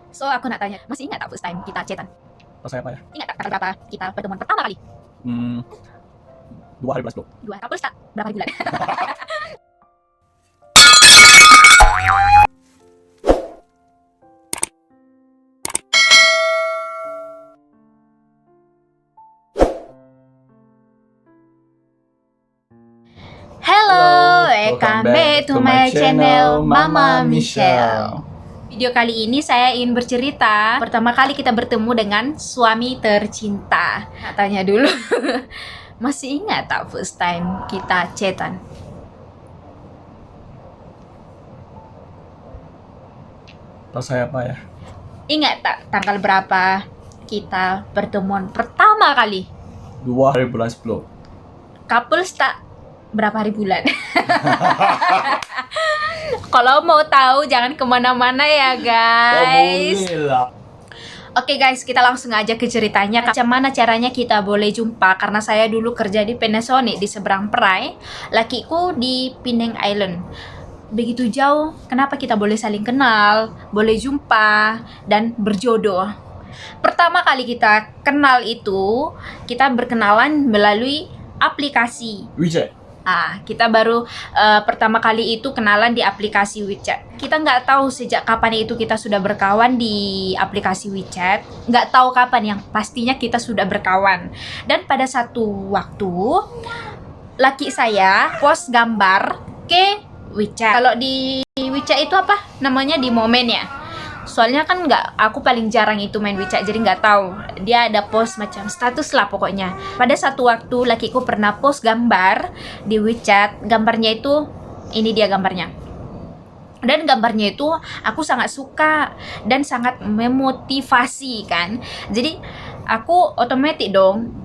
So aku nak tanya, masih ingat tak first time kita chatan? Pas saya apa ya? Ingat tak tanggal berapa kita pertemuan pertama kali? 2 hari belas bro. 2 couples tak? Berapa hari bulan? Hello, welcome back to my channel Mama Michelle. Video kali ini saya ingin bercerita. Pertama kali kita bertemu dengan suami tercinta. Nak tanya dulu, masih ingat tak first time kita chatan? Pas saya apa ya? Ingat tak tanggal berapa kita pertemuan pertama kali? 2 hari belas bro. Couples tak? Berapa hari bulan? Kalau mau tahu jangan kemana-mana ya guys. Oke guys, kita langsung aja ke ceritanya. Macam mana caranya kita boleh jumpa? Karena saya dulu kerja di Panasonic di seberang perai, lakiku di Penang Island. Begitu jauh, kenapa kita boleh saling kenal, boleh jumpa, dan berjodoh? Pertama kali kita kenal itu, kita berkenalan melalui aplikasi. WeChat. Kita baru pertama kali itu kenalan di aplikasi WeChat. Kita nggak tahu sejak kapan itu kita sudah berkawan di aplikasi WeChat. Nggak tahu kapan, yang pastinya kita sudah berkawan. Dan pada satu waktu, laki saya post gambar ke WeChat. Kalau di WeChat itu apa namanya, di momen ya. Soalnya kan aku paling jarang itu main WeChat, jadi nggak tahu. Dia ada post macam status lah pokoknya. Pada satu waktu lakiku pernah post gambar di WeChat. Gambarnya itu, ini dia gambarnya. Dan gambarnya itu aku sangat suka dan sangat memotivasi kan. Jadi aku otomatis dong.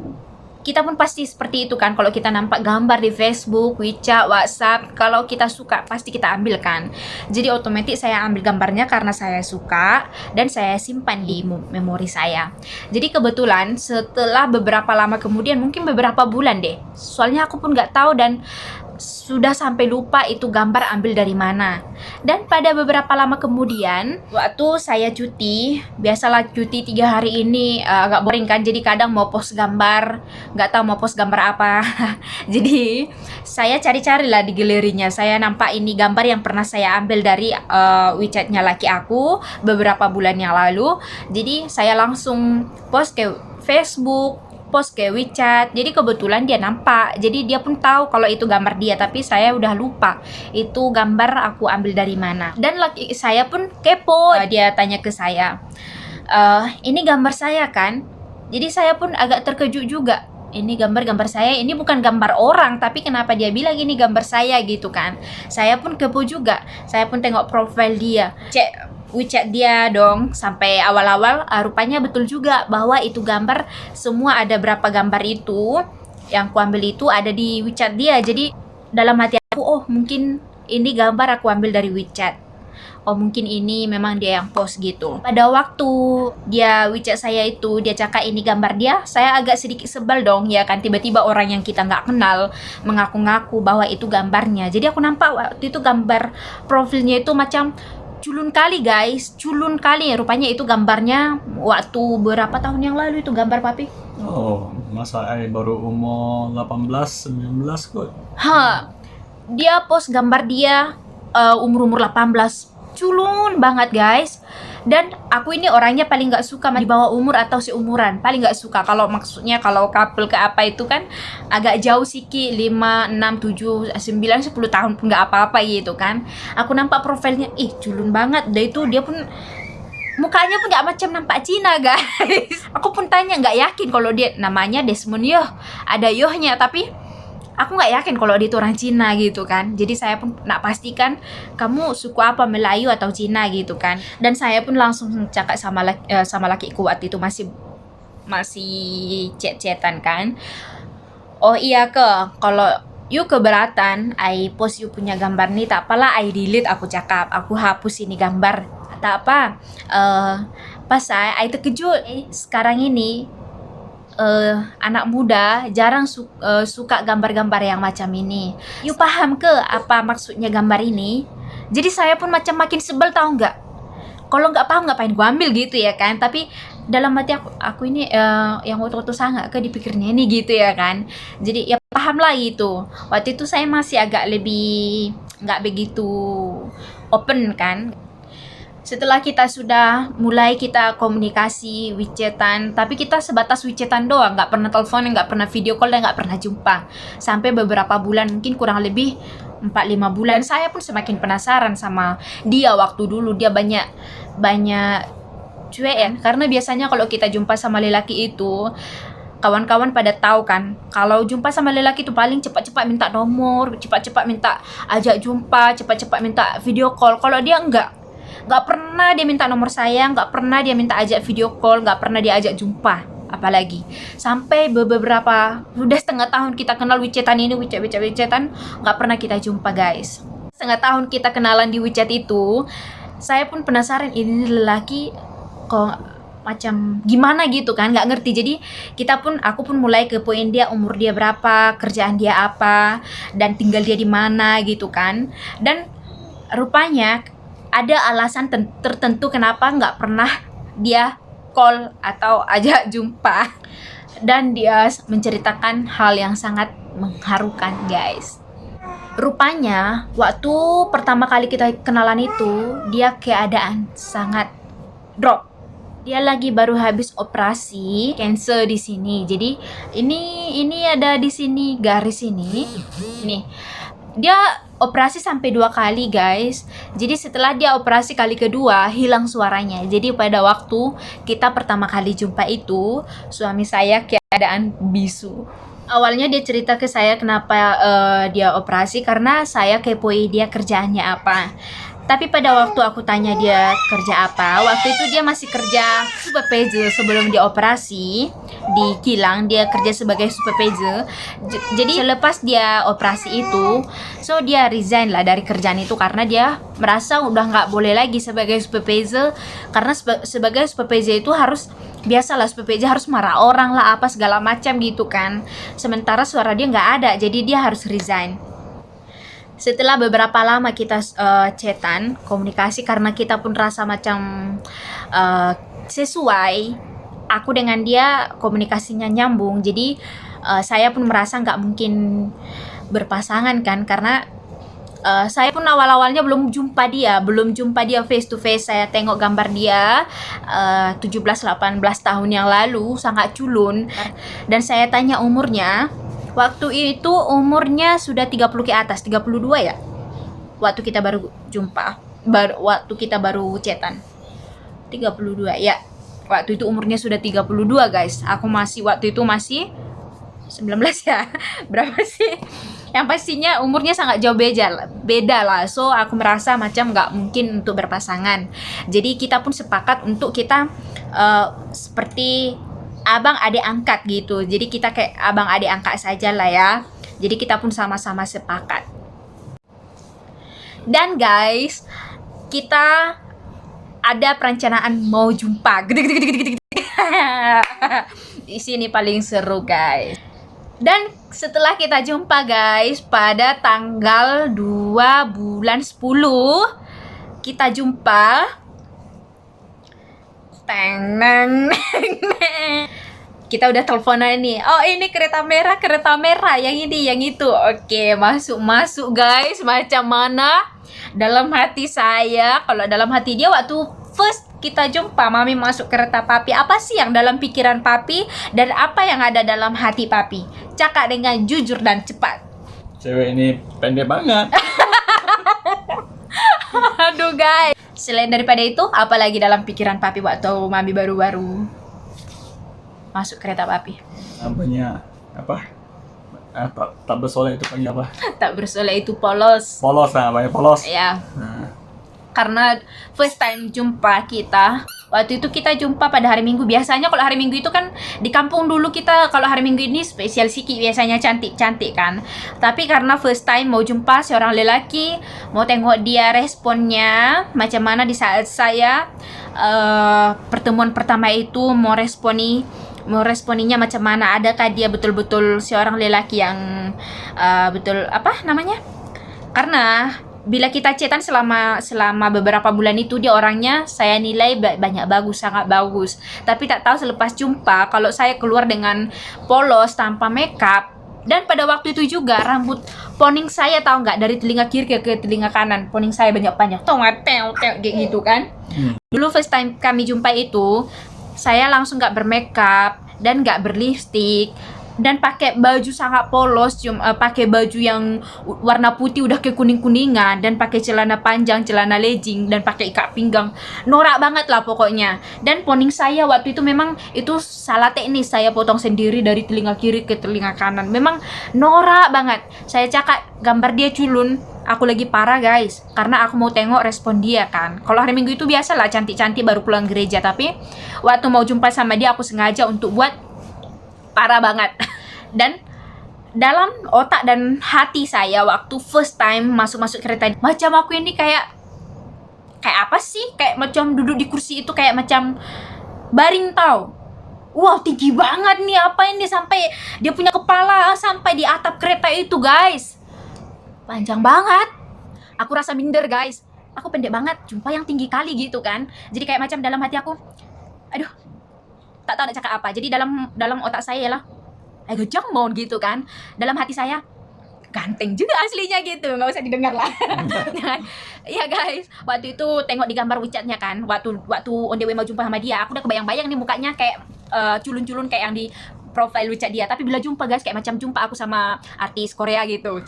Kita pun pasti seperti itu kan, kalau kita nampak gambar di Facebook, WeChat, WhatsApp, kalau kita suka pasti kita ambil kan. Jadi otomatis saya ambil gambarnya karena saya suka dan saya simpan di memori saya. Jadi kebetulan setelah beberapa lama kemudian, mungkin beberapa bulan deh, soalnya aku pun nggak tahu dan sudah sampai lupa itu gambar ambil dari mana. Dan pada beberapa lama kemudian, waktu saya cuti, biasalah cuti 3 hari ini agak boring kan, jadi kadang mau post gambar, nggak tahu mau post gambar apa. Jadi saya cari-cari lah di galerinya, saya nampak ini gambar yang pernah saya ambil dari WeChatnya laki aku beberapa bulan yang lalu. Jadi saya langsung post ke Facebook, post ke WeChat. Jadi kebetulan dia nampak, jadi dia pun tahu kalau itu gambar dia, tapi saya udah lupa itu gambar aku ambil dari mana. Dan laki saya pun kepo, dia tanya ke saya, ini gambar saya kan? Jadi saya pun agak terkejut juga, ini gambar saya, ini bukan gambar orang, tapi kenapa dia bilang ini gambar saya gitu kan. Saya pun kepo juga, saya pun tengok profil dia, cek WeChat dia dong, sampai awal-awal rupanya betul juga bahwa itu gambar, semua ada berapa gambar itu yang aku ambil itu ada di WeChat dia. Jadi dalam hati aku, oh mungkin ini gambar aku ambil dari WeChat, oh mungkin ini memang dia yang post gitu. Pada waktu dia WeChat saya itu, dia cakap ini gambar dia, saya agak sedikit sebel dong ya kan, tiba-tiba orang yang kita nggak kenal mengaku-ngaku bahwa itu gambarnya. Jadi aku nampak waktu itu gambar profilnya itu macam culun kali guys, culun kali ya. Rupanya itu gambarnya waktu berapa tahun yang lalu itu gambar papi. Oh, masa saya baru umur 18, 19 kok. Dia post gambar dia umur-umur 18. Culun banget guys. Dan aku ini orangnya paling gak suka di bawah umur atau seumuran, paling gak suka. Kalau maksudnya kalau couple ke apa itu kan agak jauh sikit, 5, 6, 7, 9, 10 tahun pun gak apa-apa gitu kan. Aku nampak profilnya, culun banget. Dan itu dia pun mukanya pun gak macam nampak Cina guys. Aku pun tanya, gak yakin kalau dia namanya Desmond Yoh, ada Yohnya, tapi aku nggak yakin kalau dia itu orang Cina gitu kan. Jadi saya pun nak pastikan, kamu suku apa, Melayu atau Cina gitu kan. Dan saya pun langsung cakap sama lakiku waktu itu, masih chat-chatan kan. Oh iya ke, kalau you keberatan I post you punya gambar nih, tak apalah I delete, aku cakap, aku hapus ini gambar, tak apa. Pas I terkejut, sekarang ini anak muda jarang suka gambar-gambar yang macam ini. You paham ke apa maksudnya gambar ini? Jadi saya pun macam makin sebel, tahu nggak? kalau nggak paham ngapain gua ambil gitu ya kan. Tapi dalam hati aku ini yang waktu sangat ke dipikirnya ini gitu ya kan. Jadi ya paham lah gitu. Waktu itu saya masih agak lebih nggak begitu open kan. Setelah kita sudah mulai kita komunikasi WeChatan, tapi kita sebatas WeChatan doang, nggak pernah telepon, nggak pernah video call, dan nggak pernah jumpa sampai beberapa bulan, mungkin kurang lebih 4-5 bulan. Saya pun semakin penasaran sama dia. Waktu dulu dia banyak cuek ya, karena biasanya kalau kita jumpa sama lelaki itu, kawan-kawan pada tahu kan, kalau jumpa sama lelaki itu paling cepat-cepat minta nomor, cepat-cepat minta ajak jumpa, cepat-cepat minta video call. Kalau dia nggak pernah dia minta nomor saya, nggak pernah dia minta ajak video call, nggak pernah dia ajak jumpa apalagi. Sampai beberapa, udah setengah tahun kita kenal WeChatan ini, WeChatan, nggak pernah kita jumpa guys. Setengah tahun kita kenalan di WeChat itu, saya pun penasaran ini lelaki kok macam gimana gitu kan, nggak ngerti. Jadi aku pun mulai kepoin dia, umur dia berapa, kerjaan dia apa, dan tinggal dia di mana gitu kan. Dan rupanya ada alasan tertentu kenapa nggak pernah dia call atau ajak jumpa. Dan dia menceritakan hal yang sangat mengharukan guys. Rupanya waktu pertama kali kita kenalan itu, dia keadaan sangat drop. Dia lagi baru habis operasi cancer di sini. Jadi ini ada di sini garis ini. Nih. Dia operasi sampai 2 kali guys. Jadi setelah dia operasi kali kedua, hilang suaranya. Jadi pada waktu kita pertama kali jumpa itu, suami saya keadaan bisu. Awalnya dia cerita ke saya kenapa dia operasi, karena saya kepoin dia kerjaannya apa. Tapi pada waktu aku tanya dia kerja apa, waktu itu dia masih kerja supervisor sebelum dia operasi di kilang. Dia kerja sebagai supervisor. Jadi selepas dia operasi itu, so dia resign lah dari kerjaan itu, karena dia merasa udah nggak boleh lagi sebagai supervisor. Karena sebagai supervisor itu harus, biasalah supervisor harus marah orang lah, apa segala macam gitu kan. Sementara suara dia nggak ada, jadi dia harus resign. Setelah beberapa lama kita chatan, komunikasi, karena kita pun rasa macam sesuai, aku dengan dia komunikasinya nyambung. Jadi saya pun merasa nggak mungkin berpasangan kan, karena saya pun awal-awalnya belum jumpa dia face to face. Saya tengok gambar dia 17-18 tahun yang lalu, sangat culun. Dan saya tanya umurnya. Waktu itu umurnya sudah 30 ke atas, 32 ya. Waktu kita baru jumpa, waktu kita baru chatan. 32 ya. Waktu itu umurnya sudah 32 guys. Aku waktu itu masih 19 ya. Berapa sih? Yang pastinya umurnya sangat jauh beda lah. So aku merasa macam nggak mungkin untuk berpasangan. Jadi kita pun sepakat untuk kita seperti abang adik angkat gitu. Jadi kita kayak abang adik angkat saja lah ya. Jadi kita pun sama-sama sepakat. Dan guys, kita ada perencanaan mau jumpa. Di sini paling seru guys. Dan setelah kita jumpa guys, pada tanggal 2 bulan 10 kita jumpa. Kita udah teleponan nih. Oh ini kereta merah, yang ini, yang itu. Oke, masuk guys. Macam mana dalam hati saya? Kalau dalam hati dia waktu first kita jumpa, mami masuk kereta papi, apa sih yang dalam pikiran papi dan apa yang ada dalam hati papi? Cakap dengan jujur dan cepat. Cewek ini pendek banget. Aduh guys. Selain daripada itu, apalagi dalam pikiran papi waktu mami baru-baru masuk kereta papi? Namanya apa? Tak bersolek itu panggil apa? Tak bersolek itu polos. Polos lah, banyak polos. Ya. Nah. Karena first time jumpa kita, waktu itu kita jumpa pada hari Minggu. Biasanya kalau hari Minggu itu kan di kampung dulu kita, kalau hari Minggu ini spesial sikit, biasanya cantik-cantik kan. Tapi karena first time mau jumpa seorang lelaki, mau tengok dia responnya macam mana di saat saya pertemuan pertama itu, mau responinya macam mana, adakah dia betul-betul seorang lelaki yang betul apa namanya? Karena bila kita chatan selama beberapa bulan itu, dia orangnya saya nilai banyak bagus, sangat bagus. Tapi tak tahu selepas jumpa, kalau saya keluar dengan polos tanpa makeup, dan pada waktu itu juga rambut poning saya, tahu nggak, dari telinga kiri ke telinga kanan, poning saya banyak-banyak, kayak gitu kan. Dulu first time kami jumpa itu, saya langsung nggak bermakeup dan nggak berlipstick dan pakai baju sangat polos, pakai baju yang warna putih udah ke kuning-kuningan, dan pakai celana panjang, celana legging, dan pakai ikat pinggang. Norak banget lah pokoknya. Dan poning saya waktu itu memang itu salah teknis, saya potong sendiri dari telinga kiri ke telinga kanan. Memang norak banget. Saya cakap gambar dia culun, aku lagi parah guys, karena aku mau tengok respon dia kan. Kalau hari Minggu itu biasa lah cantik-cantik baru pulang gereja, tapi waktu mau jumpa sama dia aku sengaja untuk buat parah banget. Dan dalam otak dan hati saya waktu first time masuk kereta, macam aku ini kayak apa sih, kayak macam duduk di kursi itu kayak macam baring tau. Wow, tinggi banget nih, apa ini, sampai dia punya kepala sampai di atap kereta itu guys, panjang banget. Aku rasa minder guys, aku pendek banget, jumpa yang tinggi kali gitu kan. Jadi kayak macam dalam hati aku, aduh, tak tahu nak cakap apa. Jadi dalam otak saya lah, gejang mau gitu kan. Dalam hati saya, ganteng juga aslinya gitu, nggak usah didengar lah. Iya guys, waktu itu tengok di gambar WeChat-nya kan, waktu on the way mau jumpa sama dia, aku udah kebayang-bayang nih mukanya kayak culun-culun kayak yang di profile WeChat dia. Tapi bila jumpa guys, kayak macam jumpa aku sama artis Korea gitu,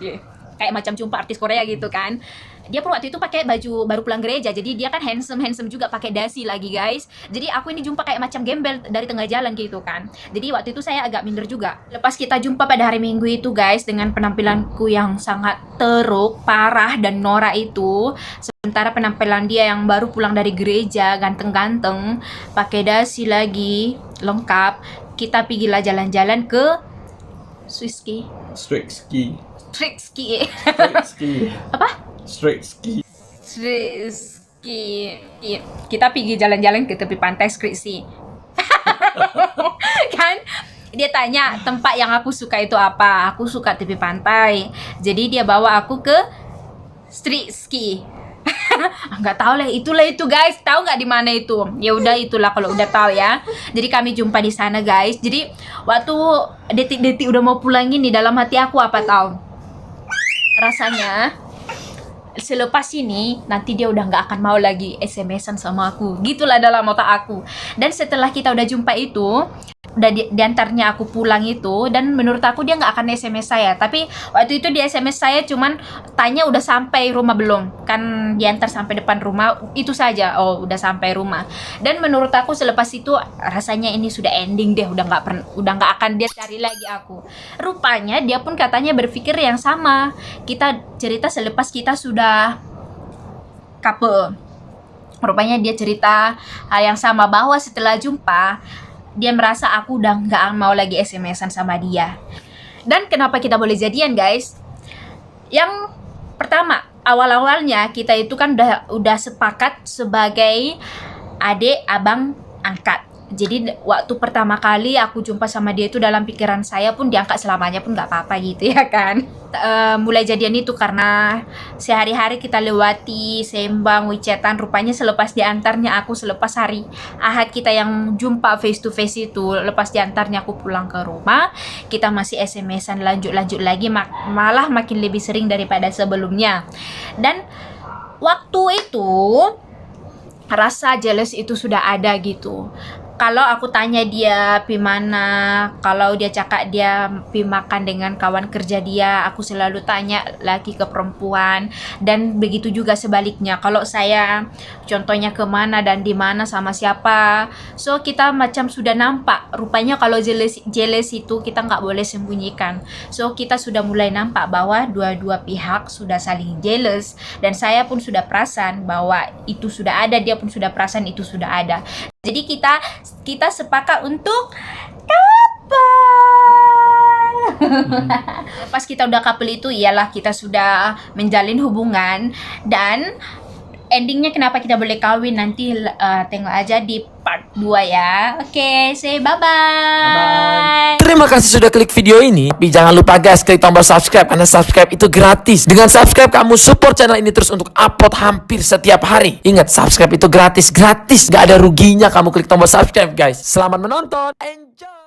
kayak macam jumpa artis Korea gitu kan. Dia pun waktu itu pakai baju baru pulang gereja, jadi dia kan handsome juga, pakai dasi lagi guys. Jadi aku ini jumpa kayak macam gembel dari tengah jalan gitu kan. Jadi waktu itu saya agak minder juga. Lepas kita jumpa pada hari Minggu itu guys, dengan penampilanku yang sangat teruk, parah dan norak itu, sementara penampilan dia yang baru pulang dari gereja, ganteng-ganteng, pakai dasi lagi, lengkap. Kita pergilah jalan-jalan ke Swiski. Straight ski. Apa? Straight ski. Kita pergi jalan-jalan ke tepi pantai Skripsi. Kan dia tanya tempat yang aku suka itu apa. Aku suka tepi pantai. Jadi dia bawa aku ke street ski. Nggak tahu lah, itulah itu guys. Tahu nggak di mana itu? Ya udah itulah kalau udah tahu ya. Jadi kami jumpa di sana guys. Jadi waktu detik-detik udah mau pulang ini, dalam hati aku apa tahu? Rasanya selepas ini nanti dia udah nggak akan mau lagi SMS-an sama aku, gitulah dalam otak aku. Dan setelah kita udah jumpa itu, udah diantarnya aku pulang itu, dan menurut aku dia nggak akan SMS saya. Tapi waktu itu dia SMS saya cuman tanya udah sampai rumah belum, kan diantar sampai depan rumah itu saja. Oh udah sampai rumah. Dan menurut aku selepas itu rasanya ini sudah ending deh, udah nggak akan dia cari lagi aku. Rupanya dia pun katanya berpikir yang sama. Kita cerita selepas kita sudah couple, rupanya dia cerita hal yang sama, bahwa setelah jumpa dia merasa aku udah nggak mau lagi SMS-an sama dia. Dan kenapa kita boleh jadian guys? Yang pertama, awal-awalnya kita itu kan udah sepakat sebagai adik abang angkat. Jadi waktu pertama kali aku jumpa sama dia itu, dalam pikiran saya pun diangkat selamanya pun nggak apa-apa gitu ya kan. Mulai jadian itu karena sehari-hari kita lewati sembang WeChatan. Rupanya selepas diantarnya aku, selepas hari Ahad kita yang jumpa face to face itu, lepas diantarnya aku pulang ke rumah, kita masih SMS-an lanjut lagi, malah makin lebih sering daripada sebelumnya. Dan waktu itu rasa jealous itu sudah ada gitu. Kalau aku tanya dia pi mana, kalau dia cakap dia pi makan dengan kawan kerja dia, aku selalu tanya laki ke perempuan. Dan begitu juga sebaliknya, kalau saya contohnya kemana dan di mana sama siapa, so kita macam sudah nampak. Rupanya kalau jealous itu kita nggak boleh sembunyikan. So kita sudah mulai nampak bahwa dua-dua pihak sudah saling jealous, dan saya pun sudah perasan bahwa itu sudah ada, dia pun sudah perasan itu sudah ada. Jadi kita sepakat untuk couple. Pas kita udah couple itu, ialah kita sudah menjalin hubungan, dan endingnya kenapa kita boleh kawin nanti tengok aja di part 2 ya. Oke, say bye-bye. Terima kasih sudah klik video ini. Tapi jangan lupa guys, klik tombol subscribe karena subscribe itu gratis. Dengan subscribe kamu support channel ini terus untuk upload hampir setiap hari. Ingat, subscribe itu gratis, gak ada ruginya kamu klik tombol subscribe guys. Selamat menonton, enjoy.